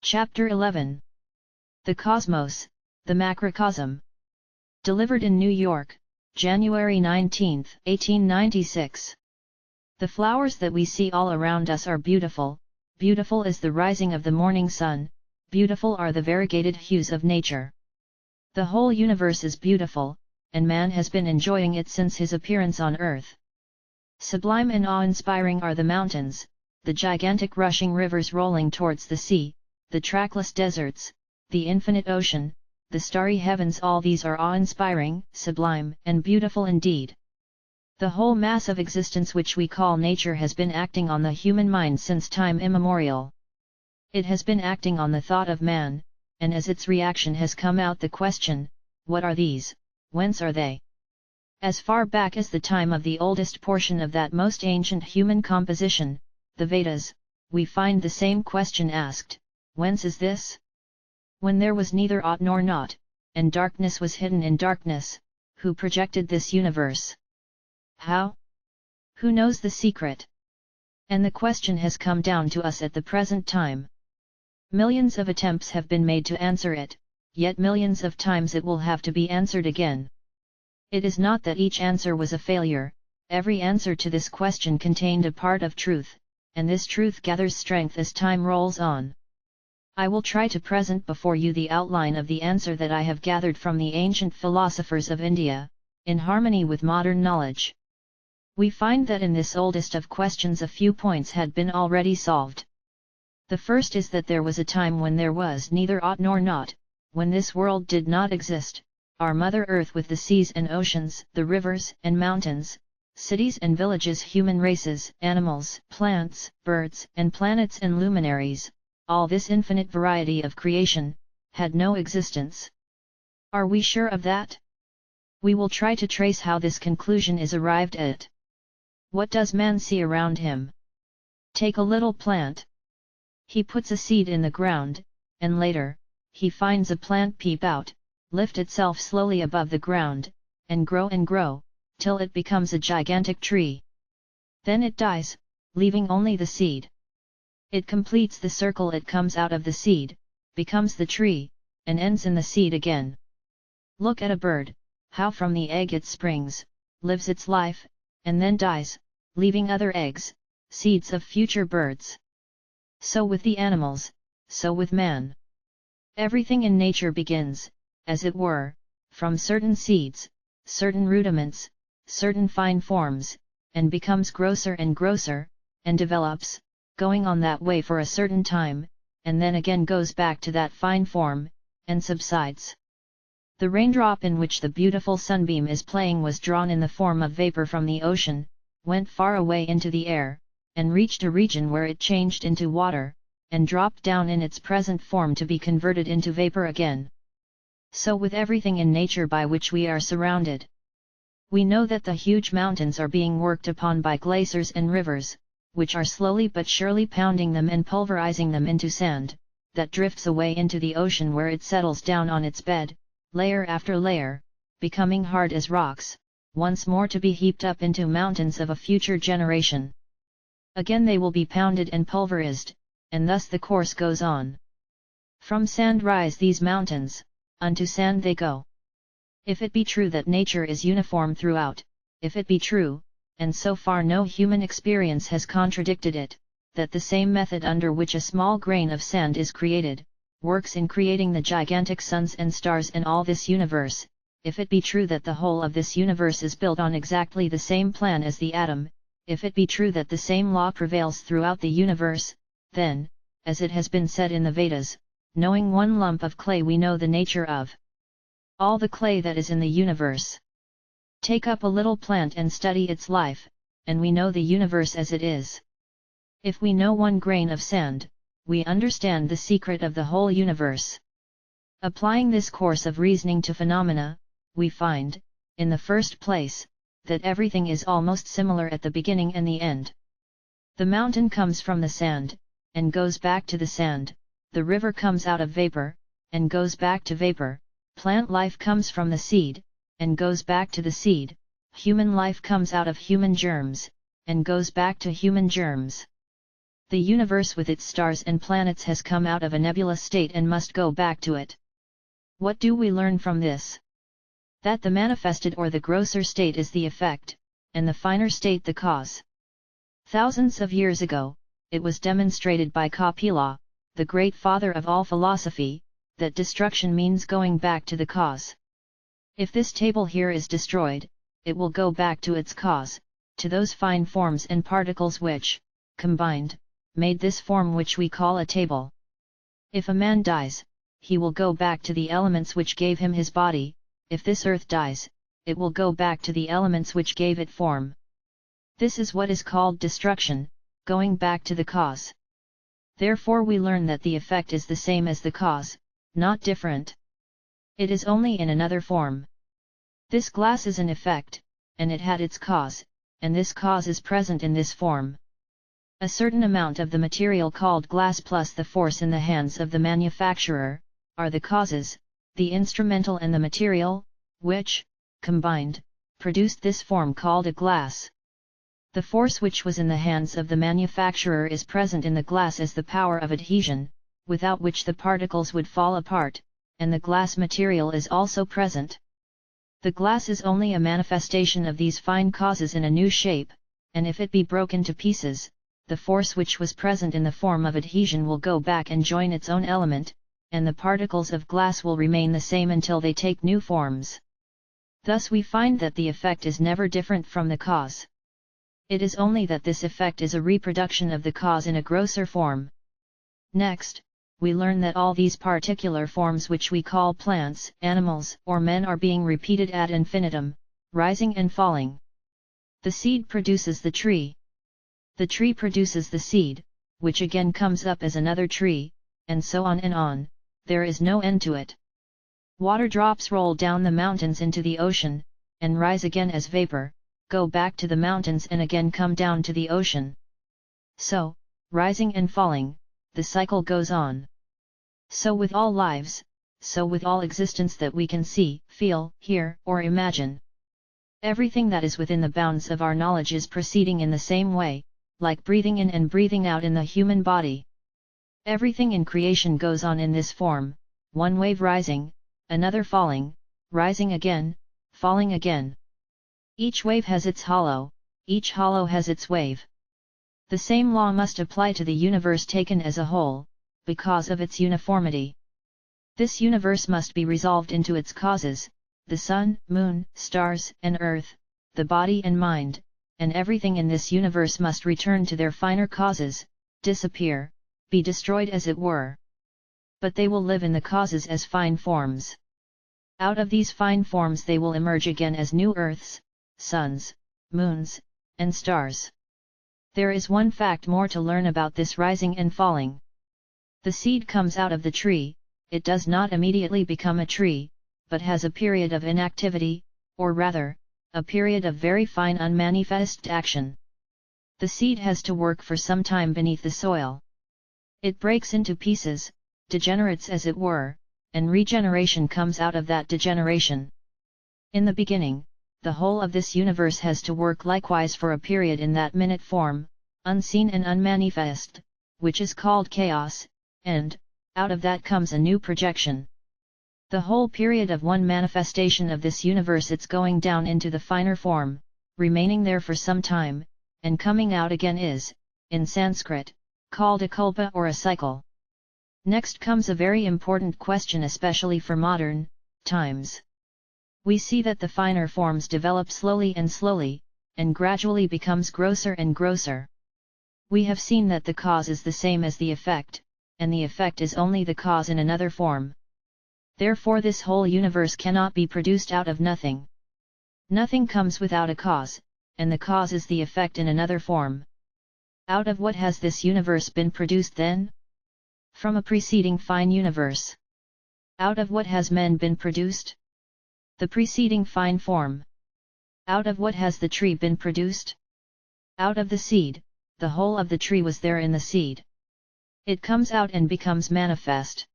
Chapter 11. The Cosmos, the Macrocosm. Delivered in New York, January 19, 1896. The flowers that we see all around us are beautiful, beautiful is the rising of the morning sun, beautiful are the variegated hues of nature. The whole universe is beautiful, and man has been enjoying it since his appearance on earth. Sublime and awe-inspiring are the mountains, the gigantic rushing rivers rolling towards the sea, the trackless deserts, the infinite ocean, the starry heavens, all these are awe-inspiring, sublime, and beautiful indeed. The whole mass of existence which we call nature has been acting on the human mind since time immemorial. It has been acting on the thought of man, and as its reaction has come out the question, what are these, whence are they? As far back as the time of the oldest portion of that most ancient human composition, the Vedas, we find the same question asked, whence is this? When there was neither ought nor not, and darkness was hidden in darkness, who projected this universe? How? Who knows the secret? And the question has come down to us at the present time. Millions of attempts have been made to answer it, yet millions of times it will have to be answered again. It is not that each answer was a failure, every answer to this question contained a part of truth, and this truth gathers strength as time rolls on. I will try to present before you the outline of the answer that I have gathered from the ancient philosophers of India, in harmony with modern knowledge. We find that in this oldest of questions a few points had been already solved. The first is that there was a time when there was neither ought nor not, when this world did not exist, our Mother Earth with the seas and oceans, the rivers and mountains, cities and villages, human races, animals, plants, birds and planets and luminaries, all this infinite variety of creation, had no existence. Are we sure of that? We will try to trace how this conclusion is arrived at. What does man see around him? Take a little plant. He puts a seed in the ground, and later, he finds a plant peep out, lift itself slowly above the ground, and grow, till it becomes a gigantic tree. Then it dies, leaving only the seed. It completes the circle, it comes out of the seed, becomes the tree, and ends in the seed again. Look at a bird, how from the egg it springs, lives its life, and then dies, leaving other eggs, seeds of future birds. So with the animals, so with man. Everything in nature begins, as it were, from certain seeds, certain rudiments, certain fine forms, and becomes grosser and grosser, and develops, going on that way for a certain time, and then again goes back to that fine form, and subsides. The raindrop in which the beautiful sunbeam is playing was drawn in the form of vapor from the ocean, went far away into the air, and reached a region where it changed into water, and dropped down in its present form to be converted into vapor again. So with everything in nature by which we are surrounded. We know that the huge mountains are being worked upon by glaciers and rivers, which are slowly but surely pounding them and pulverizing them into sand, that drifts away into the ocean where it settles down on its bed, layer after layer, becoming hard as rocks, once more to be heaped up into mountains of a future generation. Again they will be pounded and pulverized, and thus the course goes on. From sand rise these mountains, unto sand they go. If it be true that nature is uniform throughout, if it be true, and so far no human experience has contradicted it, that the same method under which a small grain of sand is created, works in creating the gigantic suns and stars and all this universe, if it be true that the whole of this universe is built on exactly the same plan as the atom, if it be true that the same law prevails throughout the universe, then, as it has been said in the Vedas, knowing one lump of clay we know the nature of all the clay that is in the universe. Take up a little plant and study its life, and we know the universe as it is. If we know one grain of sand, we understand the secret of the whole universe. Applying this course of reasoning to phenomena, we find, in the first place, that everything is almost similar at the beginning and the end. The mountain comes from the sand, and goes back to the sand, the river comes out of vapor, and goes back to vapor, plant life comes from the seed, and goes back to the seed, human life comes out of human germs, and goes back to human germs. The universe with its stars and planets has come out of a nebulous state and must go back to it. What do we learn from this? That the manifested or the grosser state is the effect, and the finer state the cause. Thousands of years ago, it was demonstrated by Kapila, the great father of all philosophy, that destruction means going back to the cause. If this table here is destroyed, it will go back to its cause, to those fine forms and particles which, combined, made this form which we call a table. If a man dies, he will go back to the elements which gave him his body. If this earth dies, it will go back to the elements which gave it form. This is what is called destruction, going back to the cause. Therefore we learn that the effect is the same as the cause, not different. It is only in another form. This glass is an effect, and it had its cause, and this cause is present in this form. A certain amount of the material called glass plus the force in the hands of the manufacturer, are the causes, the instrumental and the material, which, combined, produced this form called a glass. The force which was in the hands of the manufacturer is present in the glass as the power of adhesion, without which the particles would fall apart, and the glass material is also present. The glass is only a manifestation of these fine causes in a new shape, and if it be broken to pieces, the force which was present in the form of adhesion will go back and join its own element, and the particles of glass will remain the same until they take new forms. Thus we find that the effect is never different from the cause. It is only that this effect is a reproduction of the cause in a grosser form. Next, we learn that all these particular forms which we call plants, animals, or men are being repeated ad infinitum, rising and falling. The seed produces the tree. The tree produces the seed, which again comes up as another tree, and so on and on. There is no end to it. Water drops roll down the mountains into the ocean, and rise again as vapor, go back to the mountains and again come down to the ocean. So, rising and falling, the cycle goes on. So with all lives, so with all existence that we can see, feel, hear, or imagine. Everything that is within the bounds of our knowledge is proceeding in the same way, like breathing in and breathing out in the human body. Everything in creation goes on in this form, one wave rising, another falling, rising again, falling again. Each wave has its hollow, each hollow has its wave. The same law must apply to the universe taken as a whole, because of its uniformity. This universe must be resolved into its causes, the sun, moon, stars, and earth, the body and mind, and everything in this universe must return to their finer causes, disappear, be destroyed as it were. But they will live in the causes as fine forms. Out of these fine forms they will emerge again as new earths, suns, moons, and stars. There is one fact more to learn about this rising and falling. The seed comes out of the tree, it does not immediately become a tree, but has a period of inactivity, or rather, a period of very fine unmanifest action. The seed has to work for some time beneath the soil. It breaks into pieces, degenerates as it were, and regeneration comes out of that degeneration. In the beginning, the whole of this universe has to work likewise for a period in that minute form, unseen and unmanifest, which is called chaos, and, out of that comes a new projection. The whole period of one manifestation of this universe it's going down into the finer form, remaining there for some time, and coming out again is, in Sanskrit, called a kalpa or a cycle. Next comes a very important question especially for modern times. We see that the finer forms develop slowly and slowly, and gradually becomes grosser and grosser. We have seen that the cause is the same as the effect, and the effect is only the cause in another form. Therefore this whole universe cannot be produced out of nothing. Nothing comes without a cause, and the cause is the effect in another form. Out of what has this universe been produced then? From a preceding fine universe. Out of what has men been produced? The preceding fine form. Out of what has the tree been produced? Out of the seed, the whole of the tree was there in the seed. It comes out and becomes manifest.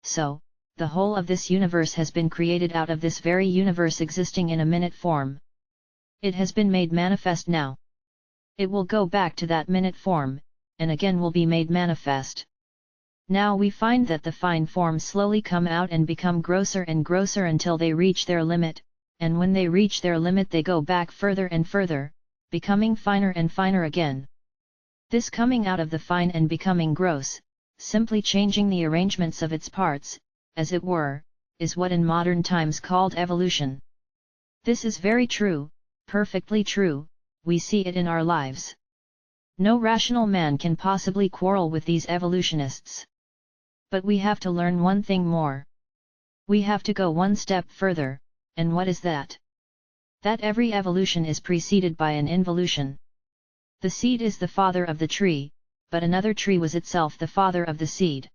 So, the whole of this universe has been created out of this very universe existing in a minute form. It has been made manifest now. It will go back to that minute form, and again will be made manifest. Now we find that the fine forms slowly come out and become grosser and grosser until they reach their limit, and when they reach their limit they go back further and further, becoming finer and finer again. This coming out of the fine and becoming gross, simply changing the arrangements of its parts, as it were, is what in modern times called evolution. This is very true, perfectly true, we see it in our lives. No rational man can possibly quarrel with these evolutionists. But we have to learn one thing more. We have to go one step further, and what is that? That every evolution is preceded by an involution. The seed is the father of the tree, but another tree was itself the father of the seed.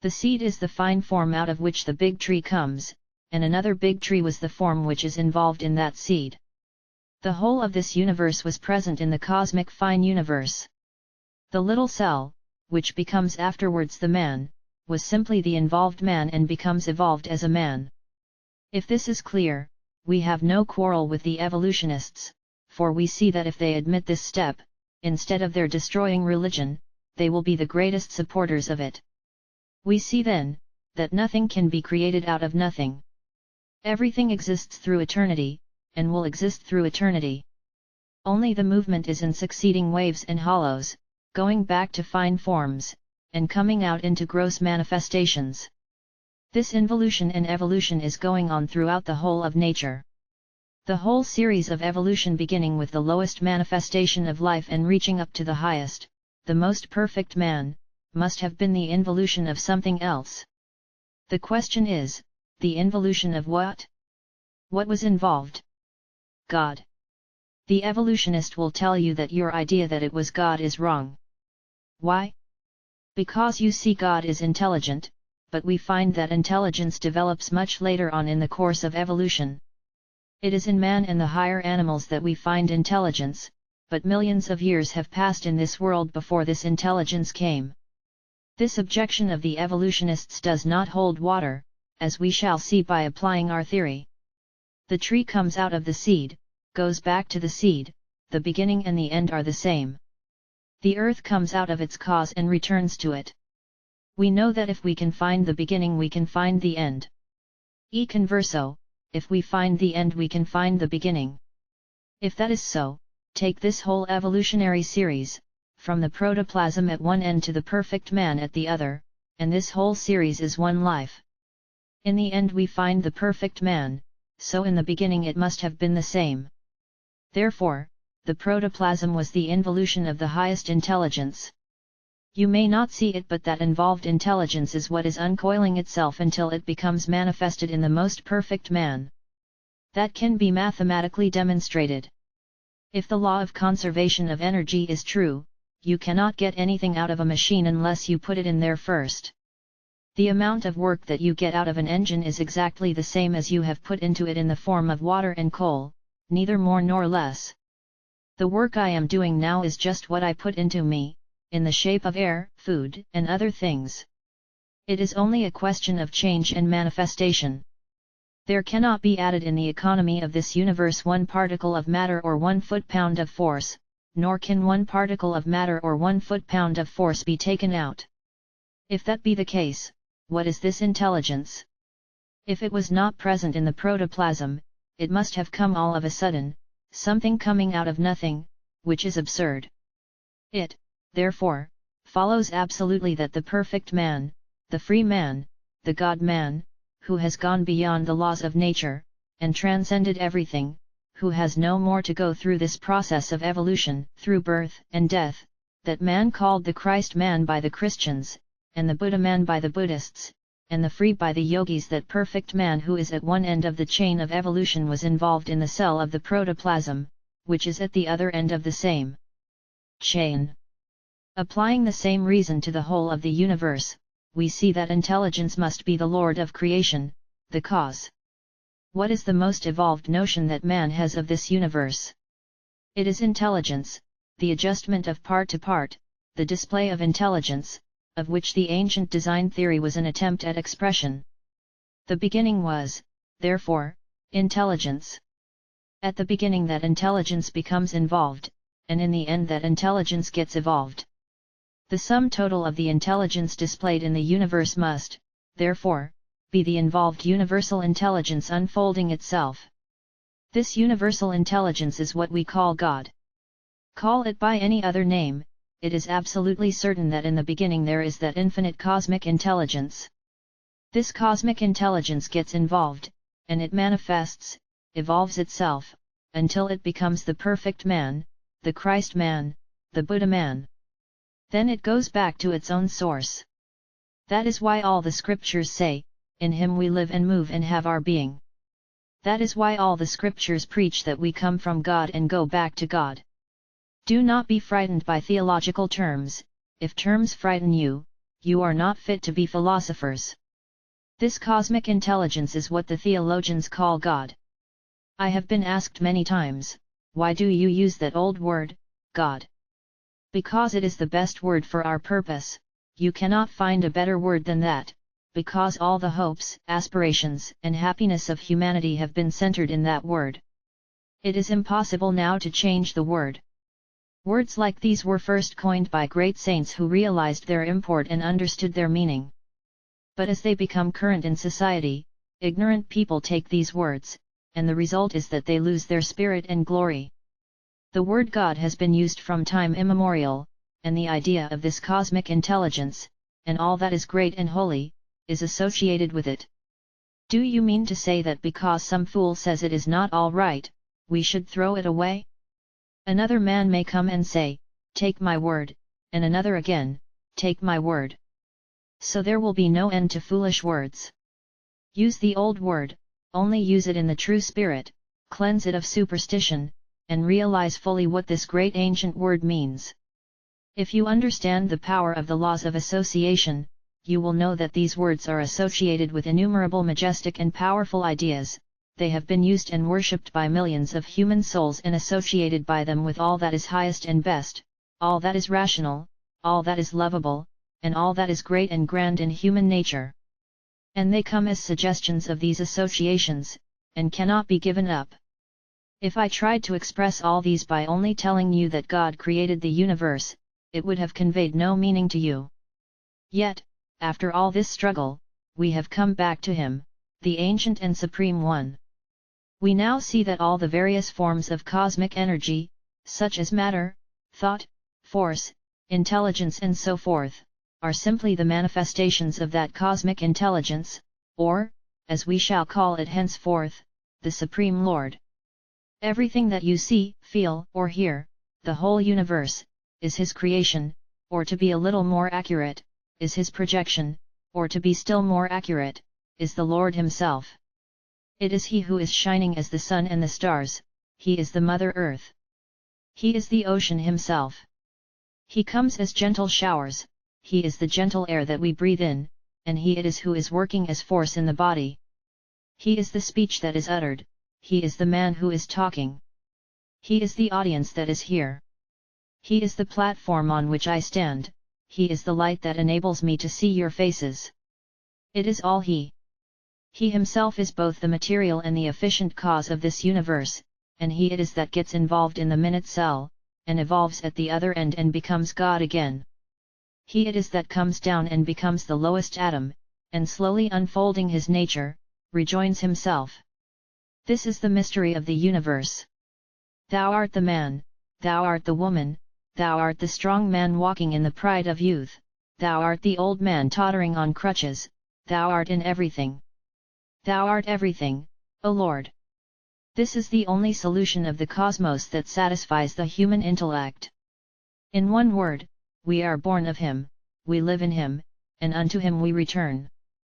The seed is the fine form out of which the big tree comes, and another big tree was the form which is involved in that seed. The whole of this universe was present in the cosmic fine universe. The little cell, which becomes afterwards the man, was simply the involved man and becomes evolved as a man. If this is clear, we have no quarrel with the evolutionists, for we see that if they admit this step, instead of their destroying religion, they will be the greatest supporters of it. We see then, that nothing can be created out of nothing. Everything exists through eternity, and will exist through eternity. Only the movement is in succeeding waves and hollows, going back to fine forms, and coming out into gross manifestations. This involution and evolution is going on throughout the whole of nature. The whole series of evolution beginning with the lowest manifestation of life and reaching up to the highest, the most perfect man, must have been the involution of something else. The question is, the involution of what? What was involved? God. The evolutionist will tell you that your idea that it was God is wrong. Why? Because you see God is intelligent, but we find that intelligence develops much later on in the course of evolution. It is in man and the higher animals that we find intelligence, but millions of years have passed in this world before this intelligence came. This objection of the evolutionists does not hold water, as we shall see by applying our theory. The tree comes out of the seed, goes back to the seed, the beginning and the end are the same. The earth comes out of its cause and returns to it. We know that if we can find the beginning we can find the end. E converso, if we find the end we can find the beginning. If that is so, take this whole evolutionary series, from the protoplasm at one end to the perfect man at the other, and this whole series is one life. In the end we find the perfect man, so in the beginning it must have been the same. Therefore, the protoplasm was the involution of the highest intelligence. You may not see it, but that involved intelligence is what is uncoiling itself until it becomes manifested in the most perfect man. That can be mathematically demonstrated. If the law of conservation of energy is true, you cannot get anything out of a machine unless you put it in there first. The amount of work that you get out of an engine is exactly the same as you have put into it in the form of water and coal, neither more nor less. The work I am doing now is just what I put into me, in the shape of air, food, and other things. It is only a question of change and manifestation. There cannot be added in the economy of this universe 1 particle of matter or 1 foot-pound of force, nor can 1 particle of matter or 1 foot-pound of force be taken out. If that be the case, what is this intelligence? If it was not present in the protoplasm, it must have come all of a sudden, something coming out of nothing, which is absurd. It, therefore, follows absolutely that the perfect man, the free man, the God-man, who has gone beyond the laws of nature, and transcended everything, who has no more to go through this process of evolution, through birth and death, that man called the Christ man by the Christians, and the Buddha man by the Buddhists, and the free by the yogis, that perfect man who is at one end of the chain of evolution was involved in the cell of the protoplasm, which is at the other end of the same chain. Applying the same reason to the whole of the universe, we see that intelligence must be the Lord of creation, the cause. What is the most evolved notion that man has of this universe? It is intelligence, the adjustment of part to part, the display of intelligence, of which the ancient design theory was an attempt at expression. The beginning was, therefore, intelligence. At the beginning that intelligence becomes involved, and in the end that intelligence gets evolved. The sum total of the intelligence displayed in the universe must, therefore, be the involved universal intelligence unfolding itself. This universal intelligence is what we call God. Call it by any other name, it is absolutely certain that in the beginning there is that infinite cosmic intelligence. This cosmic intelligence gets involved, and it manifests, evolves itself, until it becomes the perfect man, the Christ man, the Buddha man. Then it goes back to its own source. That is why all the scriptures say, in Him we live and move and have our being. That is why all the scriptures preach that we come from God and go back to God. Do not be frightened by theological terms. If terms frighten you, you are not fit to be philosophers. This cosmic intelligence is what the theologians call God. I have been asked many times, why do you use that old word, God? Because it is the best word for our purpose. You cannot find a better word than that, because all the hopes, aspirations, and happiness of humanity have been centered in that word. It is impossible now to change the word. Words like these were first coined by great saints who realized their import and understood their meaning. But as they become current in society, ignorant people take these words, and the result is that they lose their spirit and glory. The word God has been used from time immemorial, and the idea of this cosmic intelligence, and all that is great and holy, is associated with it. Do you mean to say that because some fool says it is not all right, we should throw it away? Another man may come and say, take my word, and another again, take my word. So there will be no end to foolish words. Use the old word, only use it in the true spirit, cleanse it of superstition, and realize fully what this great ancient word means. If you understand the power of the laws of association, you will know that these words are associated with innumerable majestic and powerful ideas. They have been used and worshipped by millions of human souls and associated by them with all that is highest and best, all that is rational, all that is lovable, and all that is great and grand in human nature. And they come as suggestions of these associations, and cannot be given up. If I tried to express all these by only telling you that God created the universe, it would have conveyed no meaning to you. Yet, after all this struggle, we have come back to Him, the Ancient and Supreme One. We now see that all the various forms of cosmic energy, such as matter, thought, force, intelligence and so forth, are simply the manifestations of that cosmic intelligence, or, as we shall call it henceforth, the Supreme Lord. Everything that you see, feel, or hear, the whole universe, is His creation, or to be a little more accurate, is His projection, or to be still more accurate, is the Lord Himself. It is He who is shining as the sun and the stars, He is the Mother Earth. He is the ocean Himself. He comes as gentle showers, He is the gentle air that we breathe in, and He it is who is working as force in the body. He is the speech that is uttered, He is the man who is talking. He is the audience that is here. He is the platform on which I stand, He is the light that enables me to see your faces. It is all He. He Himself is both the material and the efficient cause of this universe, and He it is that gets involved in the minute cell, and evolves at the other end and becomes God again. He it is that comes down and becomes the lowest atom, and slowly unfolding His nature, rejoins Himself. This is the mystery of the universe. Thou art the man, thou art the woman, thou art the strong man walking in the pride of youth, thou art the old man tottering on crutches, thou art in everything. Thou art everything, O Lord. This is the only solution of the cosmos that satisfies the human intellect. In one word, we are born of Him, we live in Him, and unto Him we return.